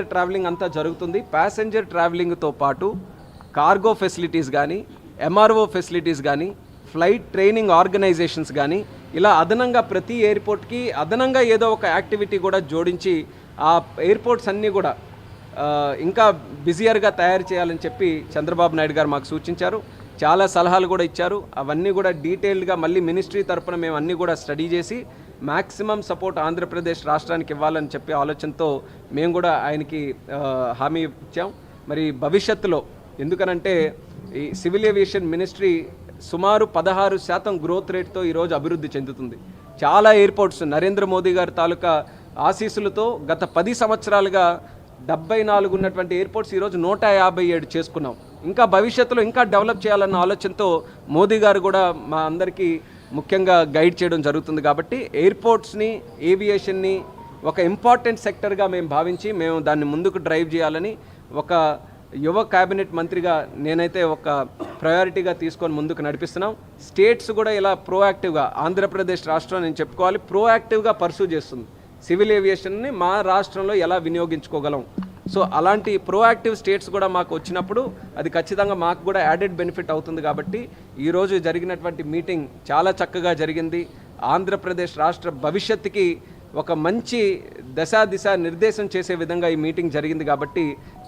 Travelling అంతా జరుగుతుంది. Passenger ట్రావెలింగ్తో పాటు కార్గో ఫెసిలిటీస్ కానీ, ఎంఆర్ఓ ఫెసిలిటీస్ కానీ, ఫ్లైట్ ట్రైనింగ్ ఆర్గనైజేషన్స్ కానీ, ఇలా అదనంగా ప్రతి ఎయిర్పోర్ట్కి అదనంగా ఏదో ఒక యాక్టివిటీ కూడా జోడించి ఆ ఎయిర్పోర్ట్స్ అన్నీ కూడా ఇంకా బిజియర్గా తయారు చేయాలని చెప్పి చంద్రబాబు నాయుడు గారు మాకు సూచించారు. చాలా సలహాలు కూడా ఇచ్చారు. అవన్నీ కూడా డీటెయిల్డ్గా మళ్ళీ మినిస్ట్రీ తరఫున మేము అన్నీ కూడా స్టడీ చేసి మ్యాక్సిమం సపోర్ట్ ఆంధ్రప్రదేశ్ రాష్ట్రానికి ఇవ్వాలని చెప్పి ఆలోచనతో మేము కూడా ఆయనకి హామీ ఇచ్చాం. మరి భవిష్యత్తులో ఎందుకనంటే ఈ సివిల్ ఏవియేషన్ మినిస్ట్రీ సుమారు 16% గ్రోత్ రేట్తో ఈరోజు అభివృద్ధి చెందుతుంది. చాలా ఎయిర్పోర్ట్స్ నరేంద్ర మోదీ గారి తాలూకా ఆశీస్సులతో గత 10 సంవత్సరాలుగా 74 ఉన్నటువంటి ఎయిర్పోర్ట్స్ ఈరోజు 157 చేసుకున్నాం. ఇంకా భవిష్యత్తులో ఇంకా డెవలప్ చేయాలన్న ఆలోచనతో మోదీ గారు కూడా మా అందరికీ ముఖ్యంగా గైడ్ చేయడం జరుగుతుంది. కాబట్టి ఎయిర్పోర్ట్స్ని, ఏవియేషన్ని ఒక ఇంపార్టెంట్ సెక్టర్గా మేము భావించి మేము దాన్ని ముందుకు డ్రైవ్ చేయాలని ఒక యువ క్యాబినెట్ మంత్రిగా నేనైతే ఒక ప్రయారిటీగా తీసుకొని ముందుకు నడిపిస్తున్నాం. స్టేట్స్ కూడా ఇలా ప్రోయాక్టివ్గా ఆంధ్రప్రదేశ్ రాష్ట్రం నేను చెప్పుకోవాలి ప్రోయాక్టివ్గా పర్సూ చేస్తుంది. సివిల్ ఏవియేషన్ని మా రాష్ట్రంలో ఎలా వినియోగించుకోగలం. సో అలాంటి ప్రోయాక్టివ్ స్టేట్స్ కూడా మాకు వచ్చినప్పుడు అది ఖచ్చితంగా మాకు కూడా యాడెడ్ బెనిఫిట్ అవుతుంది. కాబట్టి ఈరోజు జరిగినటువంటి మీటింగ్ చాలా చక్కగా జరిగింది. ఆంధ్రప్రదేశ్ రాష్ట్ర భవిష్యత్తుకి ఒక మంచి దిశ నిర్దేశం చేసే విధంగా ఈ మీటింగ్ జరిగింది. కాబట్టి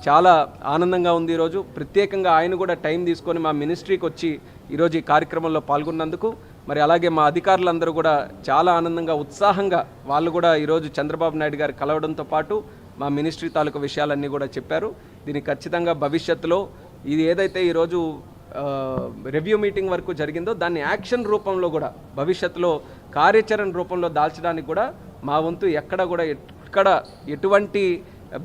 చాలా ఆనందంగా ఉంది. ఈరోజు ప్రత్యేకంగా ఆయన కూడా టైం తీసుకొని మా మినిస్ట్రీకి వచ్చి ఈరోజు ఈ కార్యక్రమంలో పాల్గొన్నందుకు, మరి అలాగే మా అధికారులందరూ కూడా చాలా ఆనందంగా ఉత్సాహంగా వాళ్ళు కూడా ఈరోజు చంద్రబాబు నాయుడు గారు కలవడంతో పాటు మా మినిస్ట్రీ తాలూకు విషయాలన్నీ కూడా చెప్పారు. దీనికి ఖచ్చితంగా భవిష్యత్తులో ఇది ఏదైతే ఈరోజు రివ్యూ మీటింగ్ వరకు జరిగిందో దాన్ని యాక్షన్ రూపంలో కూడా భవిష్యత్తులో కార్యాచరణ రూపంలో దాల్చడానికి కూడా మా వంతు ఎక్కడ ఎటువంటి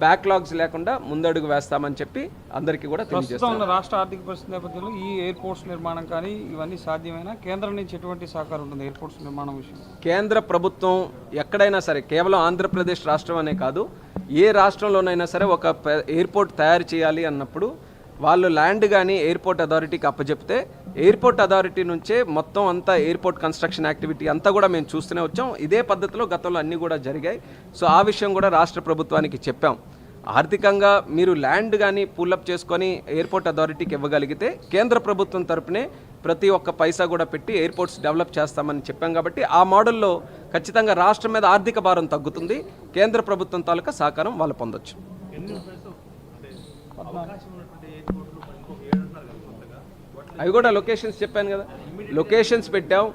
బ్యాక్లాగ్స్ లేకుండా ముందడుగు వేస్తామని చెప్పి అందరికీ కూడా తెలియజేస్తాం. రాష్ట్ర ఆర్థిక పరిస్థితి నేపథ్యంలో ఈ ఎయిర్పోర్ట్స్ నిర్మాణం కానీ ఇవన్నీ సాధ్యమైనా కేంద్రం నుంచి ఎటువంటి సహకారం ఉంటుంది ఎయిర్పోర్ట్స్ నిర్మాణం విషయం? కేంద్ర ప్రభుత్వం ఎక్కడైనా సరే, కేవలం ఆంధ్రప్రదేశ్ రాష్ట్రం అనే కాదు, ఏ రాష్ట్రంలోనైనా సరే ఒక ఎయిర్పోర్ట్ తయారు చేయాలి అన్నప్పుడు వాళ్ళు ల్యాండ్ కానీ ఎయిర్పోర్ట్ అథారిటీకి అప్పచెప్తే ఎయిర్పోర్ట్ అథారిటీ నుంచే మొత్తం అంతా ఎయిర్పోర్ట్ కన్స్ట్రక్షన్ యాక్టివిటీ అంతా కూడా మేము చూస్తూనే వచ్చాం. ఇదే పద్ధతిలో గతంలో అన్నీ కూడా జరిగాయి. సో ఆ విషయం కూడా రాష్ట్ర ప్రభుత్వానికి చెప్పాం. ఆర్థికంగా మీరు ల్యాండ్ కానీ పూలప్ చేసుకొని ఎయిర్పోర్ట్ అథారిటీకి ఇవ్వగలిగితే కేంద్ర ప్రభుత్వం తరపునే ప్రతి ఒక్క పైసా కూడా పెట్టి ఎయిర్పోర్ట్స్ డెవలప్ చేస్తామని చెప్పాం. కాబట్టి ఆ మోడల్లో ఖచ్చితంగా రాష్ట్రం మీద ఆర్థిక భారం తగ్గుతుంది. కేంద్ర ప్రభుత్వం తాలూకా సహకారం వాళ్ళు పొందొచ్చు. అవి కూడా లొకేషన్స్ చెప్పాను కదా, లొకేషన్స్ పెట్టాం.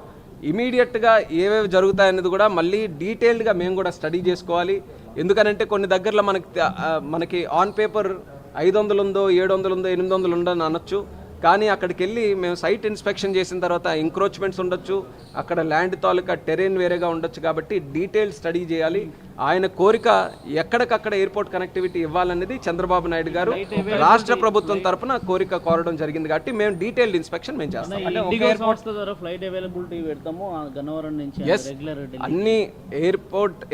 ఇమీడియట్గా ఏవేవి జరుగుతాయనేది కూడా మళ్ళీ డీటెయిల్డ్గా మేము కూడా స్టడీ చేసుకోవాలి. ఎందుకనంటే కొన్ని దగ్గరలో మనకి ఆన్ పేపర్ 500 ఉందో, 700 ఉందో, 800 ఉందని అనొచ్చు. కానీ అక్కడికి వెళ్ళి మేము సైట్ ఇన్స్పెక్షన్ చేసిన తర్వాత ఎంక్రోచ్మెంట్స్ ఉండొచ్చు, అక్కడ ల్యాండ్ తాలూకా టెరెన్ వేరేగా ఉండొచ్చు. కాబట్టి డీటెయిల్ స్టడీ చేయాలి. ఆయన కోరిక ఎక్కడికక్కడ ఎయిర్పోర్ట్ కనెక్టివిటీ ఇవ్వాలనేది చంద్రబాబు నాయుడు గారు రాష్ట్ర ప్రభుత్వం తరఫున కోరిక కోరడం జరిగింది. కాబట్టి మేము డీటెయిల్డ్ ఇన్స్పెక్షన్ మేము చేస్తాం. అన్ని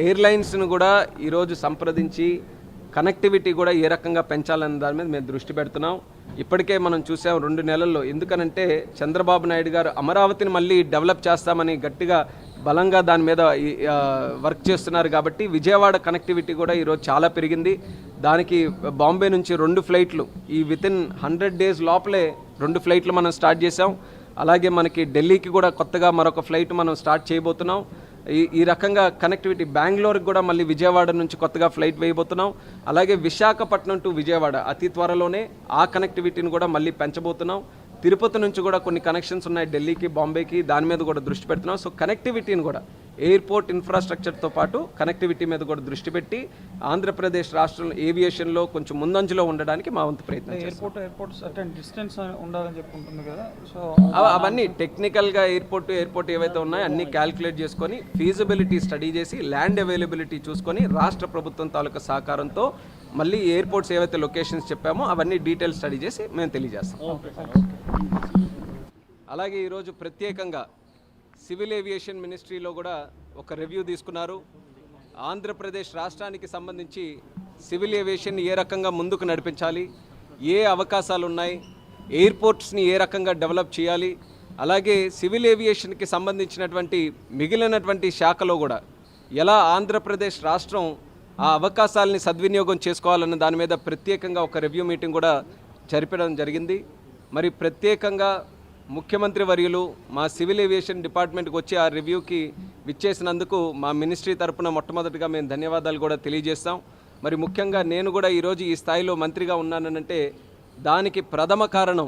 ఎయిర్లైన్స్ను కూడా ఈరోజు సంప్రదించి కనెక్టివిటీ కూడా ఏ రకంగా పెంచాలనే దాని మీద మేము దృష్టి పెడుతున్నాం. ఇప్పటికే మనం చూసాం 2 నెలల్లో. ఎందుకనంటే చంద్రబాబు నాయుడు గారు అమరావతిని మళ్ళీ డెవలప్ చేస్తామని గట్టిగా బలంగా దాని మీద వర్క్ చేస్తున్నారు. కాబట్టి విజయవాడ కనెక్టివిటీ కూడా ఈరోజు చాలా పెరిగింది. దానికి బాంబే నుంచి 2 ఫ్లైట్లు ఈ వితిన్ 100 days లోపలే 2 ఫ్లైట్లు మనం స్టార్ట్ చేసాం. అలాగే మనకి ఢిల్లీకి కూడా కొత్తగా మరొక ఫ్లైట్ మనం స్టార్ట్ చేయబోతున్నాం. ఈ రకంగా కనెక్టివిటీ బెంగళూరుకి కూడా మళ్ళీ విజయవాడ నుంచి కొత్తగా ఫ్లైట్ వేయబోతున్నాం. అలాగే విశాఖపట్నం టు విజయవాడ అతి త్వరలోనే ఆ కనెక్టివిటీని కూడా మళ్ళీ పెంచబోతున్నాం. తిరుపతి నుంచి కూడా కొన్ని కనెక్షన్స్ ఉన్నాయి ఢిల్లీకి, బాంబేకి, దాని మీద కూడా దృష్టి పెడుతున్నాం. సో కనెక్టివిటీని కూడా ఎయిర్పోర్ట్ ఇన్ఫ్రాస్ట్రక్చర్తో పాటు కనెక్టివిటీ మీద కూడా దృష్టి పెట్టి ఆంధ్రప్రదేశ్ రాష్ట్రంలో ఏవియేషన్లో కొంచెం ముందంజలో ఉండడానికి మా వంతు ప్రయత్నం. అవన్నీ టెక్నికల్గా ఎయిర్పోర్ట్ ఏవైతే ఉన్నాయో అన్నీ క్యాల్కులేట్ చేసుకొని ఫీజిబిలిటీ స్టడీ చేసి ల్యాండ్ అవైలబిలిటీ చూసుకొని రాష్ట్ర ప్రభుత్వం తాలూకా సహకారంతో మళ్ళీ ఎయిర్పోర్ట్స్ ఏవైతే లొకేషన్స్ చెప్పామో అవన్నీ డీటెయిల్ స్టడీ చేసి మేము తెలియజేస్తాం. అలాగే ఈరోజు ప్రత్యేకంగా సివిల్ ఏవియేషన్ మినిస్ట్రీలో కూడా ఒక రివ్యూ తీసుకున్నారు. ఆంధ్రప్రదేశ్ రాష్ట్రానికి సంబంధించి సివిల్ ఏవియేషన్ ఏ రకంగా ముందుకు నడిపించాలి, ఏ అవకాశాలు ఉన్నాయి, ఎయిర్పోర్ట్స్ని ఏ రకంగా డెవలప్ చేయాలి, అలాగే సివిల్ ఏవియేషన్కి సంబంధించినటువంటి మిగిలినటువంటి శాఖలో కూడా ఎలా ఆంధ్రప్రదేశ్ రాష్ట్రం ఆ అవకాశాలని సద్వినియోగం చేసుకోవాలన్న దాని మీద ప్రత్యేకంగా ఒక రివ్యూ మీటింగ్ కూడా జరిపడం జరిగింది. మరి ప్రత్యేకంగా ముఖ్యమంత్రి వర్యులు మా సివిల్ ఏవియేషన్ డిపార్ట్మెంట్కి వచ్చి ఆ రివ్యూకి విచ్చేసినందుకు మా మినిస్ట్రీ తరపున మొట్టమొదటిగా మేము ధన్యవాదాలు కూడా తెలియజేస్తాం. మరి ముఖ్యంగా నేను కూడా ఈరోజు ఈ స్థాయిలో మంత్రిగా ఉన్నానంటే దానికి ప్రథమ కారణం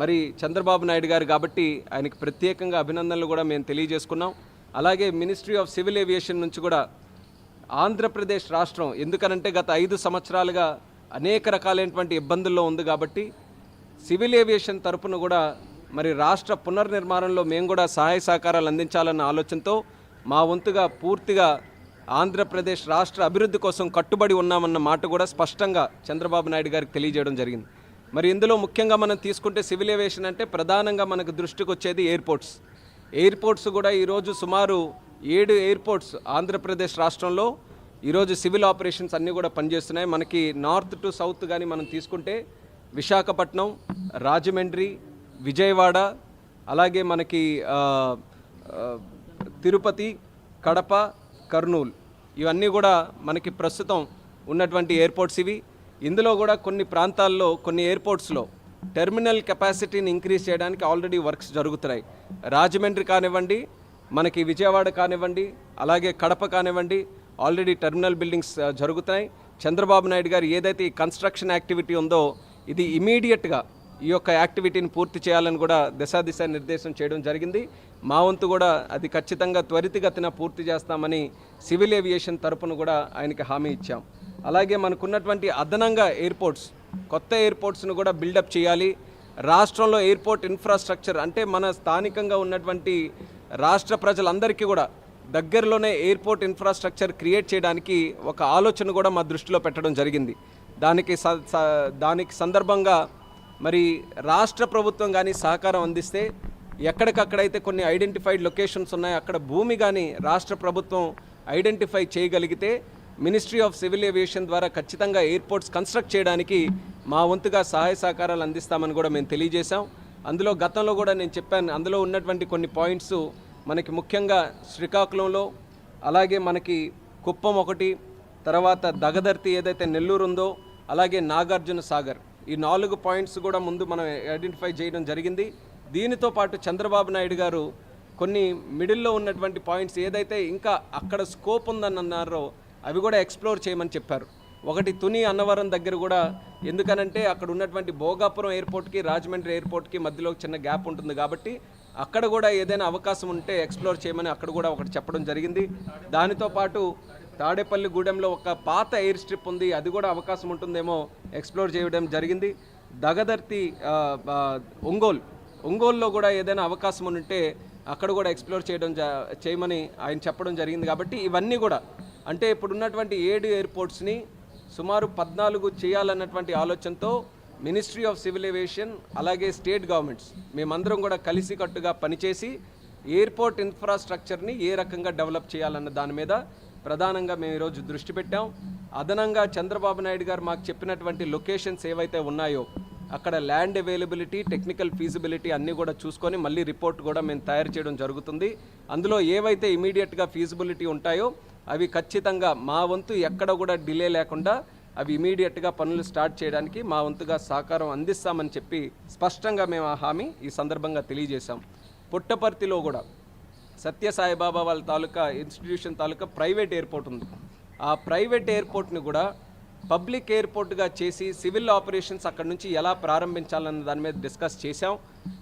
మరి చంద్రబాబు నాయుడు గారు కాబట్టి ఆయనకి ప్రత్యేకంగా అభినందనలు కూడా మేము తెలియజేసుకున్నాం. అలాగే మినిస్ట్రీ ఆఫ్ సివిల్ ఏవియేషన్ నుంచి కూడా ఆంధ్రప్రదేశ్ రాష్ట్రం ఎందుకనంటే గత 5 సంవత్సరాలుగా అనేక రకాలైనటువంటి ఇబ్బందుల్లో ఉంది కాబట్టి సివిల్ ఏవియేషన్ తరపున కూడా మరి రాష్ట్ర పునర్నిర్మాణంలో మేము కూడా సహాయ సహకారాలు అందించాలన్న ఆలోచనతో మా వంతుగా పూర్తిగా ఆంధ్రప్రదేశ్ రాష్ట్ర అభివృద్ధి కోసం కట్టుబడి ఉన్నామన్న మాట కూడా స్పష్టంగా చంద్రబాబు నాయుడు గారికి తెలియజేయడం జరిగింది. మరి ఇందులో ముఖ్యంగా మనం తీసుకుంటే సివిల్ ఏవియేషన్ అంటే ప్రధానంగా మనకు దృష్టికి వచ్చేది ఎయిర్పోర్ట్స్ కూడా ఈరోజు సుమారు 7 ఎయిర్పోర్ట్స్ ఆంధ్రప్రదేశ్ రాష్ట్రంలో ఈరోజు సివిల్ ఆపరేషన్స్ అన్నీ కూడా పనిచేస్తున్నాయి. మనకి నార్త్ టు సౌత్ కానీ మనం తీసుకుంటే విశాఖపట్నం, రాజమండ్రి, విజయవాడ, అలాగే మనకి తిరుపతి, కడప, కర్నూలు ఇవన్నీ కూడా మనకి ప్రస్తుతం ఉన్నటువంటి ఎయిర్పోర్ట్స్ ఇవి. ఇందులో కూడా కొన్ని ప్రాంతాల్లో కొన్ని ఎయిర్పోర్ట్స్లో టెర్మినల్ కెపాసిటీని ఇంక్రీజ్ చేయడానికి ఆల్రెడీ వర్క్స్ జరుగుతున్నాయి. రాజమండ్రి కానివ్వండి, మనకి విజయవాడ కానివ్వండి, అలాగే కడప కానివ్వండి, ఆల్రెడీ టెర్మినల్ బిల్డింగ్స్ జరుగుతున్నాయి. చంద్రబాబు నాయుడు గారు ఏదైతే ఈ కన్స్ట్రక్షన్ యాక్టివిటీ ఉందో ఇది ఇమీడియట్గా ఈ యొక్క యాక్టివిటీని పూర్తి చేయాలని కూడా దిశ నిర్దేశం చేయడం జరిగింది. మా వంతు కూడా అది ఖచ్చితంగా త్వరితగతిన పూర్తి చేస్తామని సివిల్ ఏవియేషన్ తరపున కూడా ఆయనకి హామీ ఇచ్చాం. అలాగే మనకున్నటువంటి అదనంగా కొత్త ఎయిర్పోర్ట్స్ను కూడా బిల్డప్ చేయాలి. రాష్ట్రంలో ఎయిర్పోర్ట్ ఇన్ఫ్రాస్ట్రక్చర్ అంటే మన స్థానికంగా ఉన్నటువంటి రాష్ట్ర ప్రజలందరికీ కూడా దగ్గరలోనే ఎయిర్పోర్ట్ ఇన్ఫ్రాస్ట్రక్చర్ క్రియేట్ చేయడానికి ఒక ఆలోచన కూడా మా దృష్టిలో పెట్టడం జరిగింది. దానికి సందర్భంగా మరి రాష్ట్ర ప్రభుత్వం కానీ సహకారం అందిస్తే ఎక్కడికక్కడైతే కొన్ని ఐడెంటిఫైడ్ లొకేషన్స్ ఉన్నాయో అక్కడ భూమి కానీ రాష్ట్ర ప్రభుత్వం ఐడెంటిఫై చేయగలిగితే మినిస్ట్రీ ఆఫ్ సివిల్ ఏవియేషన్ ద్వారా ఖచ్చితంగా ఎయిర్పోర్ట్స్ కన్స్ట్రక్ట్ చేయడానికి మా వంతుగా సహాయ సహకారాలు అందిస్తామని కూడా మేము తెలియజేశాం. అందులో గతంలో కూడా నేను చెప్పాను, అందులో ఉన్నటువంటి కొన్ని పాయింట్స్ మనకి ముఖ్యంగా శ్రీకాకుళంలో, అలాగే మనకి కుప్పం ఒకటి, తర్వాత దగదర్తి ఏదైతే నెల్లూరు ఉందో, అలాగే నాగార్జున సాగర్ ఈ 4 పాయింట్స్ కూడా ముందు మనం ఐడెంటిఫై చేయడం జరిగింది. దీనితో పాటు చంద్రబాబు నాయుడు గారు కొన్ని మిడిల్లో ఉన్నటువంటి పాయింట్స్ ఏదైతే ఇంకా అక్కడ స్కోప్ ఉందని అన్నారో అవి కూడా ఎక్స్ప్లోర్ చేయమని చెప్పారు. ఒకటి తుని అన్నవరం దగ్గర కూడా, ఎందుకనంటే అక్కడ ఉన్నటువంటి భోగాపురం ఎయిర్పోర్ట్కి రాజమండ్రి ఎయిర్పోర్ట్కి మధ్యలో చిన్న గ్యాప్ ఉంటుంది కాబట్టి అక్కడ కూడా ఏదైనా అవకాశం ఉంటే ఎక్స్ప్లోర్ చేయమని అక్కడ కూడా ఒకటి చెప్పడం జరిగింది. దానితో పాటు తాడేపల్లిగూడెంలో ఒక పాత ఎయిర్ స్ట్రిప్ ఉంది, అది కూడా అవకాశం ఉంటుందేమో ఎక్స్ప్లోర్ చేయడం జరిగింది. దగదర్తి ఒంగోలులో కూడా ఏదైనా అవకాశం ఉంటే అక్కడ కూడా ఎక్స్ప్లోర్ చేయమని ఆయన చెప్పడం జరిగింది. కాబట్టి ఇవన్నీ కూడా అంటే ఇప్పుడున్నటువంటి 7 ఎయిర్పోర్ట్స్ని సుమారు 14 చేయాలన్నటువంటి ఆలోచనతో మినిస్ట్రీ ఆఫ్ సివిల్ ఏవియేషన్ అలాగే స్టేట్ గవర్నమెంట్స్ మేమందరం కూడా కలిసికట్టుగా పనిచేసి ఎయిర్పోర్ట్ ఇన్ఫ్రాస్ట్రక్చర్ని ఏ రకంగా డెవలప్ చేయాలన్న దాని మీద ప్రధానంగా మేము ఈరోజు దృష్టి పెట్టాం. అదనంగా చంద్రబాబు నాయుడు గారు మాకు చెప్పినటువంటి లొకేషన్స్ ఏవైతే ఉన్నాయో అక్కడ ల్యాండ్ అవైలబిలిటీ, టెక్నికల్ ఫీజిబిలిటీ అన్నీ కూడా చూసుకొని మళ్ళీ రిపోర్ట్ కూడా మేము తయారు చేయడం జరుగుతుంది. అందులో ఏవైతే ఇమీడియట్గా ఫీజిబిలిటీ ఉంటాయో అవి ఖచ్చితంగా మా వంతు ఎక్కడ కూడా డిలే లేకుండా అవి ఇమీడియట్గా పనులు స్టార్ట్ చేయడానికి మా వంతుగా సహకారం అందిస్తామని చెప్పి స్పష్టంగా మేము ఆ హామీ ఈ సందర్భంగా తెలియజేశాం. పుట్టపర్తిలో కూడా సత్యసాయిబాబా వాళ్ళ తాలూకా ఇన్స్టిట్యూషన్ తాలూకా ప్రైవేట్ ఎయిర్పోర్ట్ ఉంది. ఆ ప్రైవేట్ ఎయిర్పోర్ట్ని కూడా పబ్లిక్ ఎయిర్పోర్ట్గా చేసి సివిల్ ఆపరేషన్స్ అక్కడ నుంచి ఎలా ప్రారంభించాలన్న దాని మీద డిస్కస్ చేశాం.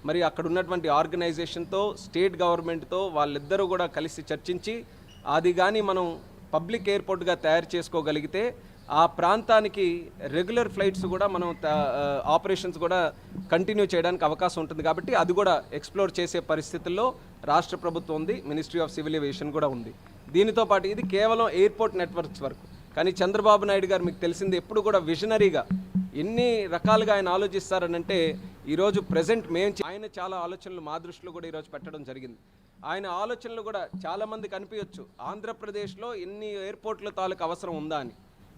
మరి అక్కడ ఉన్నటువంటి ఆర్గనైజేషన్తో, స్టేట్ గవర్నమెంట్తో వాళ్ళిద్దరూ కూడా కలిసి చర్చించి అది కానీ మనం పబ్లిక్ ఎయిర్పోర్ట్గా తయారు చేసుకోగలిగితే ఆ ప్రాంతానికి రెగ్యులర్ ఫ్లైట్స్ కూడా మనం ఆపరేషన్స్ కూడా కంటిన్యూ చేయడానికి అవకాశం ఉంటుంది. కాబట్టి అది కూడా ఎక్స్ప్లోర్ చేసే పరిస్థితుల్లో రాష్ట్ర ప్రభుత్వం ఉంది, మినిస్ట్రీ ఆఫ్ సివిల్ ఏవియేషన్ కూడా ఉంది. దీనితో పాటు ఇది కేవలం ఎయిర్పోర్ట్ నెట్వర్క్స్ వరకు. కానీ చంద్రబాబు నాయుడు గారు మీకు తెలిసింది ఎప్పుడు కూడా విజనరీగా ఎన్ని రకాలుగా ఆయన ఆలోచిస్తారనంటే ఈరోజు ప్రజెంట్ ఆయన చాలా ఆలోచనలు మా దృష్టిలో కూడా ఈరోజు పెట్టడం జరిగింది. ఆయన ఆలోచనలు కూడా చాలామందికి అనిపించవచ్చు ఆంధ్రప్రదేశ్లో ఎన్ని ఎయిర్పోర్ట్ల తాలూకు అవసరం ఉందా అని.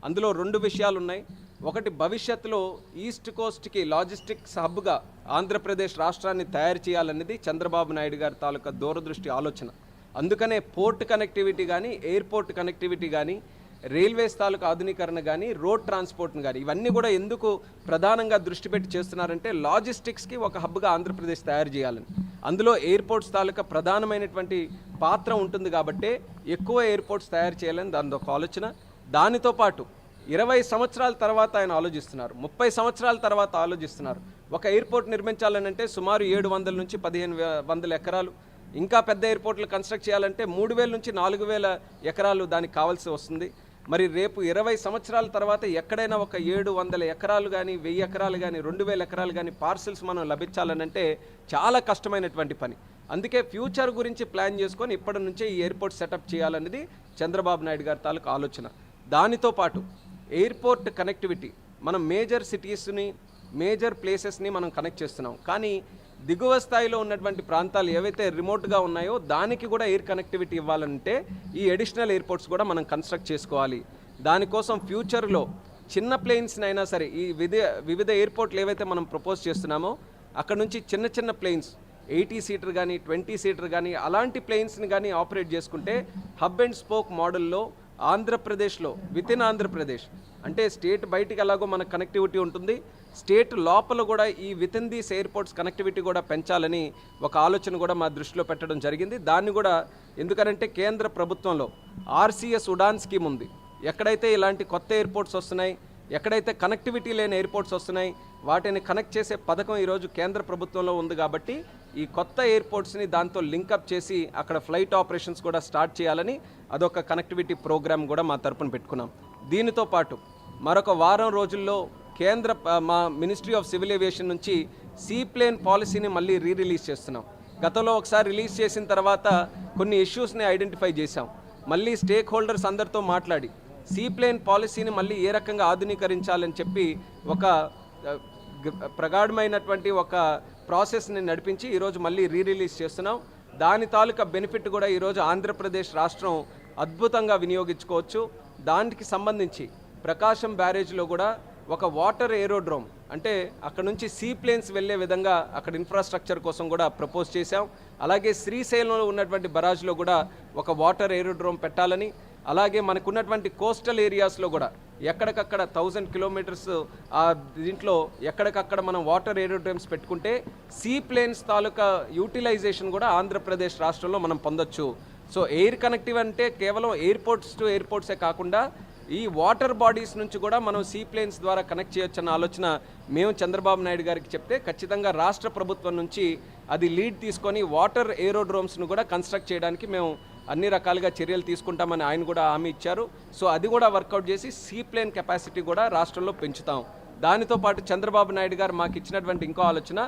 అందులో 2 విషయాలు ఉన్నాయి. ఒకటి, భవిష్యత్తులో ఈస్ట్ కోస్ట్కి లాజిస్టిక్స్ హబ్గా ఆంధ్రప్రదేశ్ రాష్ట్రాన్ని తయారు చేయాలనేది చంద్రబాబు నాయుడు గారి తాలూకా దూరదృష్టి ఆలోచన. అందుకనే పోర్ట్ కనెక్టివిటీ కానీ, ఎయిర్పోర్ట్ కనెక్టివిటీ కానీ రైల్వేస్ తాలూకు ఆధునీకరణ కానీ రోడ్ ట్రాన్స్పోర్ట్ని కానీ ఇవన్నీ కూడా ఎందుకు ప్రధానంగా దృష్టి పెట్టి చేస్తున్నారంటే లాజిస్టిక్స్కి ఒక హబ్గా ఆంధ్రప్రదేశ్ తయారు చేయాలని. అందులో ఎయిర్పోర్ట్స్ తాలూకా ప్రధానమైనటువంటి పాత్ర ఉంటుంది కాబట్టే ఎక్కువ ఎయిర్పోర్ట్స్ తయారు చేయాలని దాని ఒక ఆలోచన. దానితో పాటు 20 సంవత్సరాల తర్వాత ఆయన ఆలోచిస్తున్నారు, 30 సంవత్సరాల తర్వాత ఆలోచిస్తున్నారు. ఒక ఎయిర్పోర్ట్ నిర్మించాలని అంటే సుమారు 700 నుంచి 1500 ఎకరాలు, ఇంకా పెద్ద ఎయిర్పోర్ట్లు కన్స్ట్రక్ట్ చేయాలంటే 3000 నుంచి 4000 ఎకరాలు దానికి కావాల్సి వస్తుంది. మరి రేపు 20 సంవత్సరాల తర్వాత ఎక్కడైనా ఒక 700 ఎకరాలు కానీ 1000 ఎకరాలు కానీ 2000 ఎకరాలు కానీ పార్సిల్స్ మనం లభించాలనంటే చాలా కష్టమైనటువంటి పని. అందుకే ఫ్యూచర్ గురించి ప్లాన్ చేసుకొని ఇప్పటి నుంచే ఈ ఎయిర్పోర్ట్ సెటప్ చేయాలనేది చంద్రబాబు నాయుడు గారి తాలూకు ఆలోచన. దానితో పాటు ఎయిర్పోర్ట్ కనెక్టివిటీ, మనం మేజర్ సిటీస్ని మేజర్ ప్లేసెస్ని మనం కనెక్ట్ చేస్తున్నాం, కానీ దిగువ స్థాయిలో ఉన్నటువంటి ప్రాంతాలు ఏవైతే రిమోట్గా ఉన్నాయో దానికి కూడా ఎయిర్ కనెక్టివిటీ ఇవ్వాలంటే ఈ అడిషనల్ ఎయిర్పోర్ట్స్ కూడా మనం కన్స్ట్రక్ట్ చేసుకోవాలి. దానికోసం ఫ్యూచర్లో చిన్న ప్లేన్స్ని అయినా సరే ఈ వివిధ ఎయిర్పోర్ట్లు ఏవైతే మనం ప్రపోజ్ చేస్తున్నామో అక్కడ నుంచి చిన్న చిన్న ప్లేన్స్ 80 సీటర్ కానీ 20 సీటర్ కానీ అలాంటి ప్లేన్స్ని కానీ ఆపరేట్ చేసుకుంటే హబ్ అండ్ స్పోక్ మోడల్లో ఆంధ్రప్రదేశ్లో వితిన్ ఆంధ్రప్రదేశ్ అంటే స్టేట్ బయటికి ఎలాగో మనకు కనెక్టివిటీ ఉంటుంది, స్టేట్ లోపల కూడా ఈ వితిన్ దీస్ ఎయిర్పోర్ట్స్ కనెక్టివిటీ కూడా పెంచాలని ఒక ఆలోచన కూడా మా దృష్టిలో పెట్టడం జరిగింది. దాన్ని కూడా ఎందుకనంటే కేంద్ర ప్రభుత్వంలో ఆర్సీఎస్ ఉడాన్ స్కీమ్ ఉంది. ఎక్కడైతే ఇలాంటి కొత్త ఎయిర్పోర్ట్స్ వస్తున్నాయి, ఎక్కడైతే కనెక్టివిటీ లేని ఎయిర్పోర్ట్స్ వస్తున్నాయి వాటిని కనెక్ట్ చేసే పథకం ఈరోజు కేంద్ర ప్రభుత్వంలో ఉంది. కాబట్టి ఈ కొత్త ఎయిర్పోర్ట్స్ని దాంతో లింకప్ చేసి అక్కడ ఫ్లైట్ ఆపరేషన్స్ కూడా స్టార్ట్ చేయాలని అదొక కనెక్టివిటీ ప్రోగ్రామ్ కూడా మా తరపున పెట్టుకున్నాం. దీనితో పాటు మరొక వారం రోజుల్లో మా మినిస్ట్రీ ఆఫ్ సివిల్ ఏవియేషన్ నుంచి సీప్లేన్ పాలసీని మళ్ళీ రిలీజ్ చేస్తున్నాం. గతంలో ఒకసారి రిలీజ్ చేసిన తర్వాత కొన్ని ఇష్యూస్ని ఐడెంటిఫై చేశాం. మళ్ళీ స్టేక్ హోల్డర్స్ అందరితో మాట్లాడి సీప్లేన్ పాలసీని మళ్ళీ ఏ రకంగా ఆధునీకరించాలని చెప్పి ఒక ప్రగాఢమైనటువంటి ఒక ప్రాసెస్ని నడిపించి ఈరోజు మళ్ళీ రిలీజ్ చేస్తున్నాం. దాని తాలూకా బెనిఫిట్ కూడా ఈరోజు ఆంధ్రప్రదేశ్ రాష్ట్రం అద్భుతంగా వినియోగించుకోవచ్చు. దానికి సంబంధించి ప్రకాశం బ్యారేజ్లో కూడా ఒక వాటర్ ఏరోడ్రోమ్ అంటే అక్కడ నుంచి సీ ప్లేన్స్ వెళ్ళే విధంగా అక్కడ ఇన్ఫ్రాస్ట్రక్చర్ కోసం కూడా ప్రపోజ్ చేశాం. అలాగే శ్రీశైలంలో ఉన్నటువంటి బరాజ్లో కూడా ఒక వాటర్ ఏరోడ్రోమ్ పెట్టాలని, అలాగే మనకున్నటువంటి కోస్టల్ ఏరియాస్లో కూడా ఎక్కడికక్కడ 1000 కిలోమీటర్స్ దీంట్లో ఎక్కడికక్కడ మనం వాటర్ ఏరోడ్రోమ్స్ పెట్టుకుంటే సీ ప్లేన్స్ తాలూకా యూటిలైజేషన్ కూడా ఆంధ్రప్రదేశ్ రాష్ట్రంలో మనం పొందొచ్చు. సో ఎయిర్ కనెక్టివ్ అంటే కేవలం ఎయిర్పోర్ట్స్ టు ఎయిర్పోర్ట్సే కాకుండా ఈ వాటర్ బాడీస్ నుంచి కూడా మనం సీ ప్లేన్స్ ద్వారా కనెక్ట్ చేయొచ్చన్న ఆలోచన మేము చంద్రబాబు నాయుడు గారికి చెప్తే ఖచ్చితంగా రాష్ట్ర ప్రభుత్వం నుంచి అది లీడ్ తీసుకొని వాటర్ ఏరోడ్రోమ్స్ను కూడా కన్స్ట్రక్ట్ చేయడానికి మేము అన్ని రకాలుగా చర్యలు తీసుకుంటామని ఆయన కూడా హామీ ఇచ్చారు. సో అది కూడా వర్కౌట్ చేసి సీ ప్లేన్ కెపాసిటీ కూడా రాష్ట్రంలో పెంచుతాం. దానితో పాటు చంద్రబాబు నాయుడు గారు మాకు ఇచ్చినటువంటి ఇంకో ఆలోచన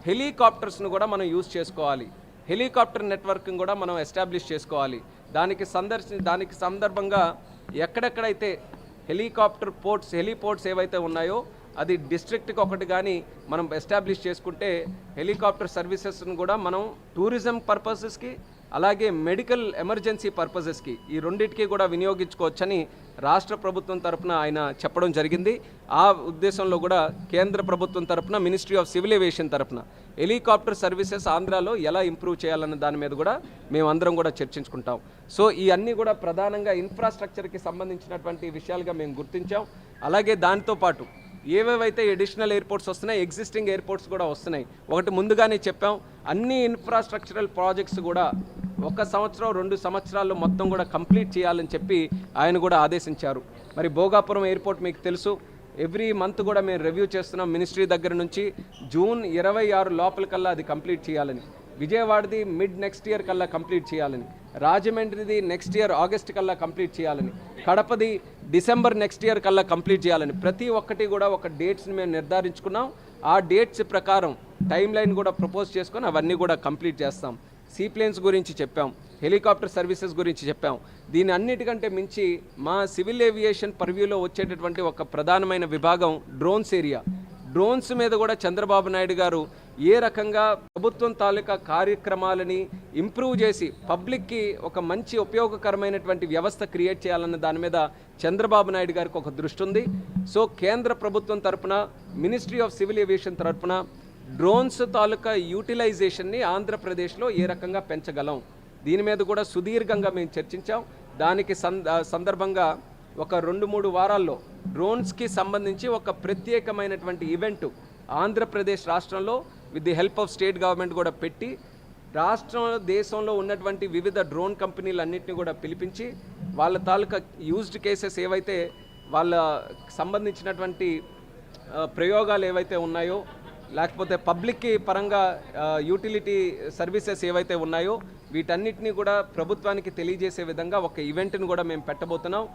హెలికాప్టర్స్ను కూడా మనం యూజ్ చేసుకోవాలి, హెలికాప్టర్ నెట్వర్క్ని కూడా మనం ఎస్టాబ్లిష్ చేసుకోవాలి. దానికి సందర్భంగా ఎక్కడెక్కడైతే హెలికాప్టర్ పోర్ట్స్ హెలిపోర్ట్స్ ఏవైతే ఉన్నాయో అది డిస్ట్రిక్ట్కి ఒకటి కానీ మనం ఎస్టాబ్లిష్ చేసుకుంటే హెలికాప్టర్ సర్వీసెస్ను కూడా మనం టూరిజం పర్పసెస్కి అలాగే మెడికల్ ఎమర్జెన్సీ పర్పసెస్కి ఈ రెండింటికి కూడా వినియోగించుకోవచ్చని రాష్ట్ర ప్రభుత్వం తరపున ఆయన చెప్పడం జరిగింది. ఆ ఉద్దేశంలో కూడా కేంద్ర ప్రభుత్వం తరపున మినిస్ట్రీ ఆఫ్ సివిల్ ఏవియేషన్ తరపున హెలికాప్టర్ సర్వీసెస్ ఆంధ్రాలో ఎలా ఇంప్రూవ్ చేయాలన్న దాని మీద కూడా మేమందరం కూడా చర్చించుకుంటాం. సో ఈ అన్నీ కూడా ప్రధానంగా ఇన్ఫ్రాస్ట్రక్చర్కి సంబంధించినటువంటి విషయాలుగా మేము గుర్తించాం. అలాగే దానితో పాటు ఏవేవైతే అడిషనల్ ఎయిర్పోర్ట్స్ వస్తున్నాయి, ఎగ్జిస్టింగ్ ఎయిర్పోర్ట్స్ కూడా వస్తున్నాయి. ఒకటి ముందుగానే చెప్పాం, అన్ని ఇన్ఫ్రాస్ట్రక్చరల్ ప్రాజెక్ట్స్ కూడా 1 సంవత్సరం 2 సంవత్సరాల్లో మొత్తం కూడా కంప్లీట్ చేయాలని చెప్పి ఆయన కూడా ఆదేశించారు. మరి భోగాపురం ఎయిర్పోర్ట్ మీకు తెలుసు, ఎవ్రీ మంత్ కూడా మేము రివ్యూ చేస్తున్నాం మినిస్ట్రీ దగ్గర నుంచి. జూన్ 26 లోపలికల్లా అది కంప్లీట్ చేయాలని, విజయవాడది మిడ్ నెక్స్ట్ ఇయర్ కల్లా కంప్లీట్ చేయాలని, రాజమండ్రిది నెక్స్ట్ ఇయర్ ఆగస్ట్ కల్లా కంప్లీట్ చేయాలని, కడపది డిసెంబర్ నెక్స్ట్ ఇయర్ కల్లా కంప్లీట్ చేయాలని ప్రతి ఒక్కటి కూడా ఒక డేట్స్ని మేము నిర్ధారించుకున్నాం. ఆ డేట్స్ ప్రకారం టైం లైన్ కూడా ప్రపోజ్ చేసుకొని అవన్నీ కూడా కంప్లీట్ చేస్తాం. సీప్లేన్స్ గురించి చెప్పాం, హెలికాప్టర్ సర్వీసెస్ గురించి చెప్పాం. దీని అన్నిటికంటే మించి మా సివిల్ ఏవియేషన్ పర్వ్యూలో వచ్చేటటువంటి ఒక ప్రధానమైన విభాగం డ్రోన్స్ ఏరియా. డ్రోన్స్ మీద కూడా చంద్రబాబు నాయుడు గారు ఏ రకంగా ప్రభుత్వం తాలూకా కార్యక్రమాలని ఇంప్రూవ్ చేసి పబ్లిక్కి ఒక మంచి ఉపయోగకరమైనటువంటి వ్యవస్థ క్రియేట్ చేయాలన్న దాని మీద చంద్రబాబు నాయుడు గారికి ఒక దృష్టి ఉంది. సో కేంద్ర ప్రభుత్వం తరపున మినిస్ట్రీ ఆఫ్ సివిల్ ఏవియేషన్ తరపున డ్రోన్స్ తాలూకా యూటిలైజేషన్ని ఆంధ్రప్రదేశ్లో ఏ రకంగా పెంచగలం దీని మీద కూడా సుదీర్ఘంగా మేము చర్చించాం. దానికి సందర్భంగా ఒక 2-3 వారాల్లో డ్రోన్స్కి సంబంధించి ఒక ప్రత్యేకమైనటువంటి ఈవెంట్ ఆంధ్రప్రదేశ్ రాష్ట్రంలో with the help of state government కూడా పెట్టి రాష్ట్రంలో దేశంలో ఉన్నటువంటి వివిధ డ్రోన్ కంపెనీలన్నింటినీ కూడా పిలిపించి వాళ్ళ తాలూకా యూజ్డ్ కేసెస్ ఏవైతే వాళ్ళ సంబంధించినటువంటి ప్రయోగాలు ఏవైతే ఉన్నాయో లేకపోతే పబ్లిక్కి పరంగా యూటిలిటీ సర్వీసెస్ ఏవైతే ఉన్నాయో వీటన్నిటినీ కూడా ప్రభుత్వానికి తెలియజేసే విధంగా ఒక ఈవెంట్ని కూడా మేము పెట్టబోతున్నాం.